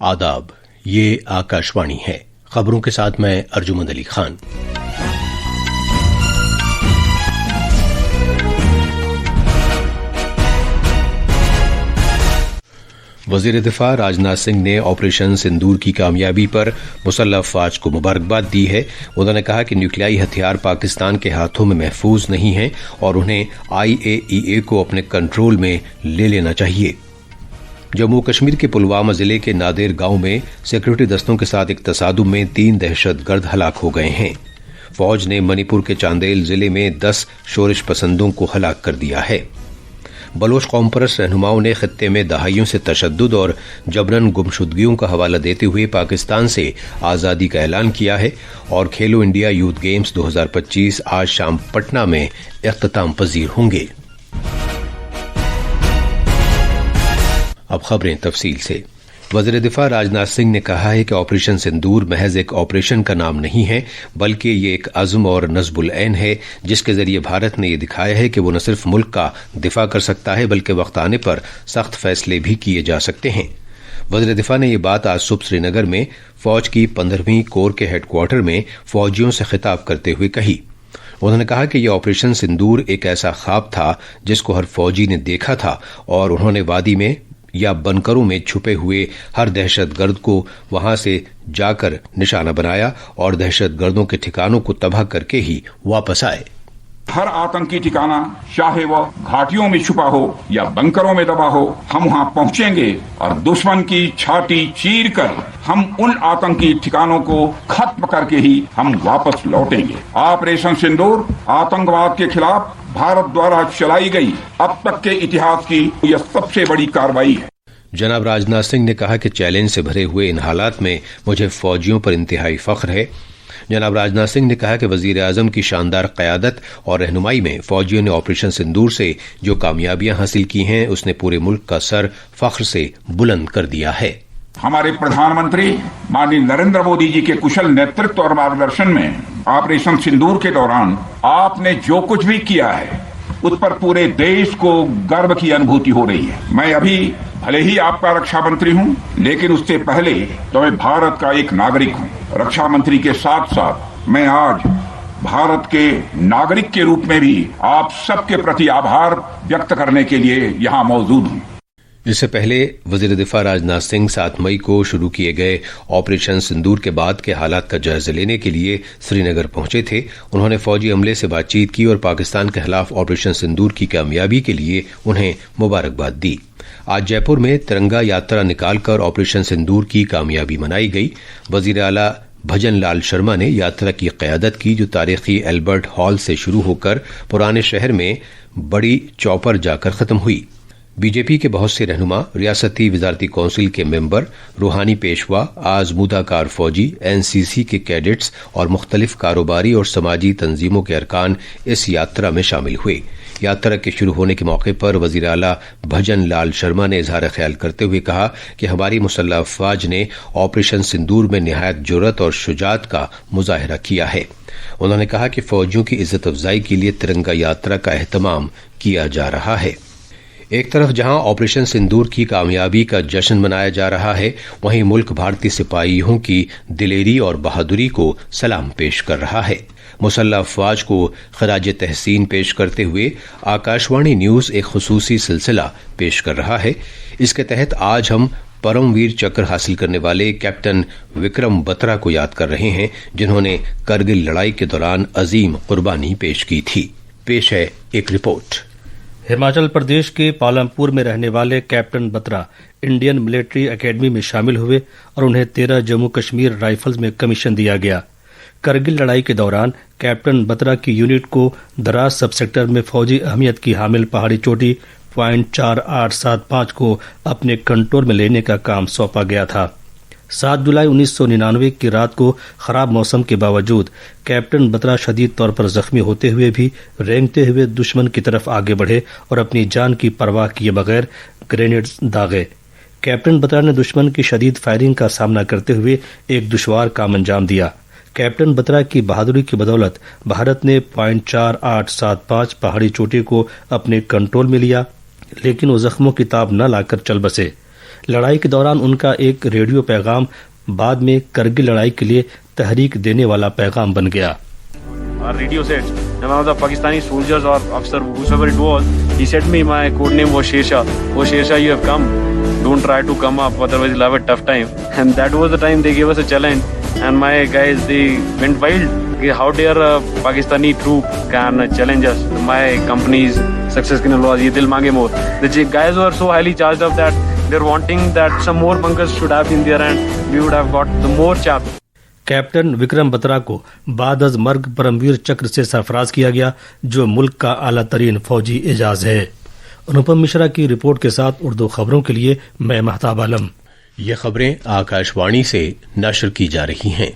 आदाब, ये आकाशवाणी है। खबरों के साथ मैं अर्जुमंद अली खान। वजीर दिफा राजनाथ सिंह ने ऑपरेशन सिंदूर की कामयाबी पर मुसल्लह अफवाज को मुबारकबाद दी है। उन्होंने कहा कि न्यूक्लियाई हथियार पाकिस्तान के हाथों में महफूज नहीं हैं और उन्हें IAEA को अपने कंट्रोल में ले लेना चाहिए। जम्मू कश्मीर के पुलवामा जिले के नादेर गांव में सिक्योरिटी दस्तों के साथ एक तसादुम में 3 दहशतगर्द हलाक हो गए हैं। फौज ने मणिपुर के चांदेल जिले में 10 शोरिश पसंदों को हलाक कर दिया है। बलोच कौम परस्त रहनुमाओं ने खित्ते में दहाइयों से तशद्दुद और जबरन गुमशुदगियों का हवाला देते हुए पाकिस्तान से आज़ादी का ऐलान किया है और खेलो इंडिया यूथ गेम्स 2025 आज शाम पटना में इख्तिताम पजीर होंगे। अब खबरें तफसील से। वज़ीर दिफा राजनाथ सिंह ने कहा है कि ऑपरेशन सिंदूर महज एक ऑपरेशन का नाम नहीं है, बल्कि ये एक अज़्म और नज़्बुल ऐन है, जिसके जरिए भारत ने यह दिखाया है कि वो न सिर्फ मुल्क का दिफा कर सकता है, बल्कि वक्त आने पर सख्त फैसले भी किए जा सकते हैं। वज़ीर दिफा ने यह बात आज सुबह श्रीनगर में फौज की 15वीं कोर के हेडक्वार्टर में फौजियों से खिताब करते हुए कही। उन्होंने कहा कि यह ऑपरेशन सिंदूर एक ऐसा ख्वाब था जिसको हर फौजी ने देखा था और उन्होंने वादी में या बनकरों में छुपे हुए हर दहशतगर्द को वहां से जाकर निशाना बनाया और दहशतगर्दों के ठिकानों को तबाह करके ही वापस आए। हर आतंकी ठिकाना, चाहे वह घाटियों में छुपा हो या बंकरों में दबा हो, हम वहां पहुंचेंगे और दुश्मन की छाती चीर कर हम उन आतंकी ठिकानों को खत्म करके ही हम वापस लौटेंगे। ऑपरेशन सिंदूर आतंकवाद के खिलाफ भारत द्वारा चलाई गई अब तक के इतिहास की यह सबसे बड़ी कार्रवाई है। जनाब राजनाथ सिंह ने कहा कि चैलेंज से भरे हुए इन हालात में मुझे फौजियों पर इंतहाई फख्र है। जनाब राजनाथ सिंह ने कहा कि वजीर आजम की शानदार क़यादत और रहनुमाई में फौजियों ने ऑपरेशन सिंदूर से जो कामयाबियां हासिल की हैं, उसने पूरे मुल्क का सर फख्र से बुलंद कर दिया है। हमारे प्रधानमंत्री माननीय नरेंद्र मोदी जी के कुशल नेतृत्व और मार्गदर्शन में ऑपरेशन सिंदूर के दौरान आपने जो कुछ भी किया है, उस पर पूरे देश को गर्व की अनुभूति हो रही है। मैं अभी भले ही आपका रक्षा मंत्री हूं, लेकिन उससे पहले तो मैं भारत का एक नागरिक हूं। रक्षा मंत्री के साथ साथ मैं आज भारत के नागरिक के रूप में भी आप सबके प्रति आभार व्यक्त करने के लिए यहाँ मौजूद हूं। इससे पहले वजीर दिफा राजनाथ सिंह 7 मई को शुरू किए गए ऑपरेशन सिंदूर के बाद के हालात का जायजा लेने के लिए श्रीनगर पहुंचे थे। उन्होंने फौजी अमले से बातचीत की और पाकिस्तान के खिलाफ ऑपरेशन सिंदूर की कामयाबी के लिए उन्हें मुबारकबाद दी। आज जयपुर में तिरंगा यात्रा निकालकर ऑपरेशन सिंदूर की कामयाबी मनाई गई। वजीर आला भजन लाल शर्मा ने यात्रा की क़यादत की, जो तारीखी एल्बर्ट हॉल से शुरू होकर पुराने शहर में बड़ी चौपर जाकर खत्म हुई। बीजेपी के बहुत से रहनुमा, रियासती वजारती कौंसिल के मेंबर, रूहानी पेशवा, आजमूदाकार फौजी, NCC के कैडेट्स और मुख्तलिफ कारोबारी और समाजी तंजीमों के अरकान इस यात्रा में शामिल हुए। यात्रा के शुरू होने के मौके पर वजीर आला भजन लाल शर्मा ने इजहार ख्याल करते हुए कहा कि हमारी मुसल्लह अफवाज ने ऑपरेशन सिंदूर में निहायत जुर्रत और शुजात का मुजाहिरा किया है। उन्होंने कहा कि फौजियों की इज्जत अफजाई के लिए तिरंगा यात्रा का एहतमाम किया जा रहा है। एक तरफ जहां ऑपरेशन सिंदूर की कामयाबी का जश्न मनाया जा रहा है, वहीं मुल्क भारतीय सिपाहियों की दिलेरी और बहादुरी को सलाम पेश कर रहा है। मुसल्लह अफवाज को खराज तहसीन पेश करते हुए आकाशवाणी न्यूज एक खुसूसी सिलसिला पेश कर रहा है। इसके तहत आज हम परमवीर चक्र हासिल करने वाले कैप्टन विक्रम बत्रा को याद कर रहे हैं, जिन्होंने करगिल लड़ाई के दौरान अजीम कुर्बानी पेश की थी। पेश है एक रिपोर्ट। हिमाचल प्रदेश के पालमपुर में रहने वाले captain Batra Indian military academy में शामिल हुए और उन्हें 13 जम्मू कश्मीर राइफल्स में कमीशन दिया गया। करगिल लड़ाई के दौरान कैप्टन बत्रा की यूनिट को दराज सब सेक्टर में फौजी अहमियत की हामिल पहाड़ी चोटी .4875 को अपने कंट्रोल में लेने का काम सौंपा गया था। 7 जुलाई 1999 की रात को खराब मौसम के बावजूद कैप्टन बत्रा शदीद तौर पर जख्मी होते हुए भी रेंगते हुए दुश्मन की तरफ आगे बढ़े और अपनी जान की परवाह किए बगैर ग्रेनेड्स दागे। कैप्टन बत्रा ने दुश्मन की शदीद फायरिंग का सामना करते हुए एक दुश्वार काम अंजाम दिया। कैप्टन बत्रा की बहादुरी की बदौलत भारत ने .4875 पहाड़ी चोटी को अपने कंट्रोल में लिया, लेकिन वो जख्मों की ताब न लाकर चल बसे। لڑائی کے دوران ان کا ایک ریڈیو پیغام بعد میں کرگل لڑائی کے لیے تحریک دینے والا پیغام بن گیا. Radio said, and one of the Pakistani soldiers or officer, whoever it was, he said me, my code name was Shersha. Oh Shersha, you have come. Don't try to come up, otherwise you'll have a tough time. And that was the time they gave us a challenge. And my guys, they went wild. How dare a Pakistani troop can challenge us? My company's success can lose. Ye dil mange more. The guys were so highly charged up that they're wanting that some more bunkers should have been there and we would have got the more chaps. Captain Vikram Batra کو بعد از مرگ پرمویر چکر سے سرفراز کیا گیا جو ملک کا اعلیٰ ترین فوجی اعزاز ہے. انوپم مشرا کی رپورٹ کے ساتھ اردو خبروں کے لیے میں مہتاب عالم. یہ خبریں آکاش وانی سے نشر کی جا رہی ہیں.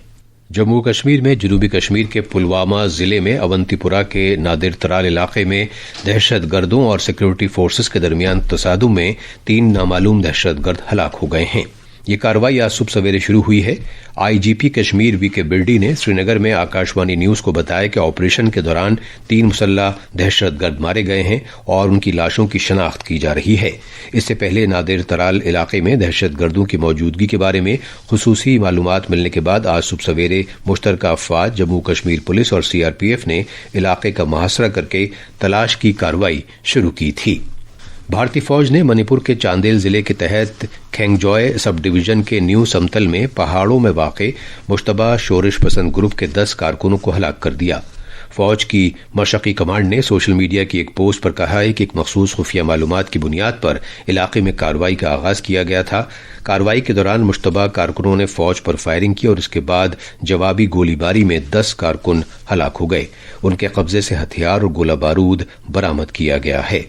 جموں کشمیر میں جنوبی کشمیر کے پلوامہ ضلع میں اونتی پورہ کے نادر ترال علاقے میں دہشت گردوں اور سیکورٹی فورسز کے درمیان تصادم میں 3 نامعلوم دہشت گرد ہلاک ہو گئے ہیں. یہ کارروائی آج صبح سویرے شروع ہوئی ہے. آئی جی پی کشمیر وی کے برڈی نے سری نگر میں آکاش وانی نیوز کو بتایا کہ آپریشن کے دوران 3 مسلح دہشت گرد مارے گئے ہیں اور ان کی لاشوں کی شناخت کی جا رہی ہے. اس سے پہلے نادر ترال علاقے میں دہشت گردوں کی موجودگی کے بارے میں خصوصی معلومات ملنے کے بعد آج صبح سویرے مشترکہ افواج جموں کشمیر پولیس اور سی آر پی ایف نے علاقے کا محاصرہ کر کے تلاش کی کارروائی شروع کی تھی. بھارتی فوج نے منی پور کے چاندیل ضلع کے تحت کھینگجوئے سب ڈویژن کے نیو سمتل میں پہاڑوں میں واقع مشتبہ شورش پسند گروپ کے 10 کارکنوں کو ہلاک کر دیا. فوج کی مشرقی کمانڈ نے سوشل میڈیا کی ایک پوسٹ پر کہا ہے کہ ایک مخصوص خفیہ معلومات کی بنیاد پر علاقے میں کارروائی کا آغاز کیا گیا تھا. کارروائی کے دوران مشتبہ کارکنوں نے فوج پر فائرنگ کی اور اس کے بعد جوابی گولی باری میں 10 کارکن ہلاک ہو گئے. ان کے قبضے سے ہتھیار اور گولہ بارود برآمد کیا گیا ہے.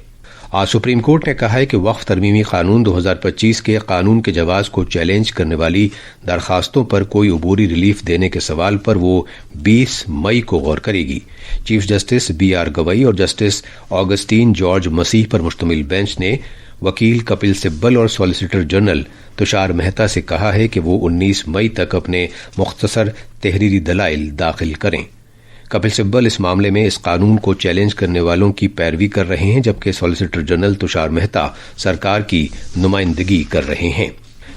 آج سپریم کورٹ نے کہا ہے کہ وقف ترمیمی قانون 2025 کے قانون کے جواز کو چیلنج کرنے والی درخواستوں پر کوئی عبوری ریلیف دینے کے سوال پر وہ 20 مئی کو غور کرے گی. چیف جسٹس بی آر گوئی اور جسٹس آگسٹین جارج مسیح پر مشتمل بینچ نے وکیل کپل سبل اور سالیسیٹر جنرل تشار مہتا سے کہا ہے کہ وہ 19 مئی تک اپنے مختصر تحریری دلائل داخل کریں. کپل سبل اس معاملے میں اس قانون کو چیلنج کرنے والوں کی پیروی کر رہے ہیں جبکہ سالیسیٹر جنرل تشار مہتا سرکار کی نمائندگی کر رہے ہیں.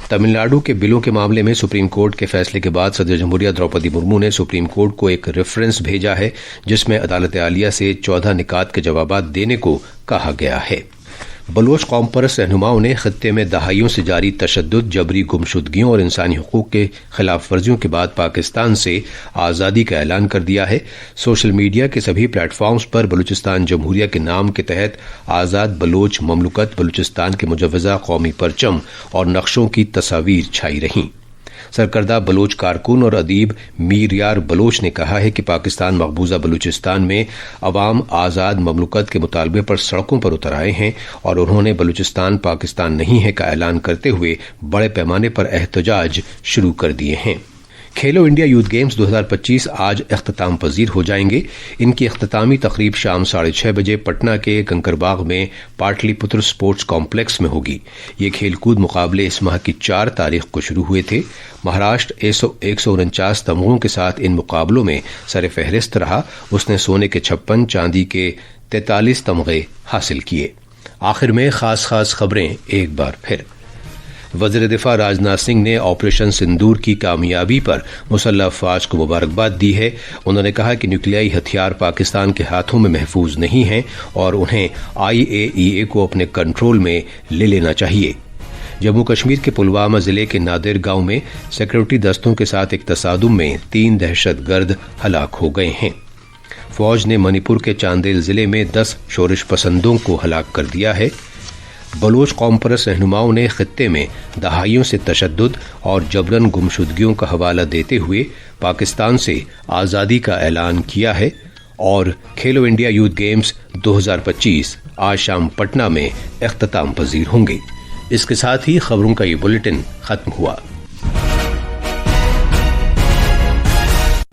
تمل ناڈو کے بلوں کے معاملے میں سپریم کورٹ کے فیصلے کے بعد صدر جمہوریہ دروپدی مرمو نے سپریم کورٹ کو ایک ریفرنس بھیجا ہے جس میں عدالت عالیہ سے 14 نکات کے جوابات دینے کو کہا گیا ہے. بلوچ قوم پرست رہنماؤں نے خطے میں دہائیوں سے جاری تشدد، جبری گمشدگیوں اور انسانی حقوق کے خلاف ورزیوں کے بعد پاکستان سے آزادی کا اعلان کر دیا ہے. سوشل میڈیا کے سبھی پلیٹ فارمز پر بلوچستان جمہوریہ کے نام کے تحت آزاد بلوچ مملکت بلوچستان کے مجوزہ قومی پرچم اور نقشوں کی تصاویر چھائی رہیں. سرکردہ بلوچ کارکن اور ادیب میر یار بلوچ نے کہا ہے کہ پاکستان مقبوضہ بلوچستان میں عوام آزاد مملکت کے مطالبے پر سڑکوں پر اتر آئے ہیں اور انہوں نے بلوچستان پاکستان نہیں ہے کا اعلان کرتے ہوئے بڑے پیمانے پر احتجاج شروع کر دیے ہیں. کھیلو انڈیا یوتھ گیمز 2025 آج اختتام پذیر ہو جائیں گے. ان کی اختتامی تقریب شام 6:30 بجے پٹنہ کے کنکر باغ میں پاٹلی پتر سپورٹس کمپلیکس میں ہوگی. یہ کھیل کود مقابلے اس ماہ کی 4 تاریخ کو شروع ہوئے تھے. مہاراشٹر 149 تمغوں کے ساتھ ان مقابلوں میں سر فہرست رہا. اس نے سونے کے 56، چاندی کے 43 تمغے حاصل کیے. آخر میں خاص خبریں ایک بار پھر. وزیر دفاع راجناتھ سنگھ نے آپریشن سندور کی کامیابی پر مسلح افواج کو مبارکباد دی ہے. انہوں نے کہا کہ نیوکلیائی ہتھیار پاکستان کے ہاتھوں میں محفوظ نہیں ہیں اور انہیں IAEA کو اپنے کنٹرول میں لے لینا چاہیے. جموں کشمیر کے پلوامہ ضلع کے نادر گاؤں میں سیکورٹی دستوں کے ساتھ ایک تصادم میں 3 دہشت گرد ہلاک ہو گئے ہیں. فوج نے منی پور کے چاندیل ضلع میں 10 شورش پسندوں کو ہلاک کر دیا ہے. بلوچ قوم پرست رہنماؤں نے خطے میں دہائیوں سے تشدد اور جبرن گمشدگیوں کا حوالہ دیتے ہوئے پاکستان سے آزادی کا اعلان کیا ہے. اور کھیلو انڈیا یوتھ گیمز 2025 آج شام پٹنہ میں اختتام پذیر ہوں گے. اس کے ساتھ ہی خبروں کا یہ بلیٹن ختم ہوا.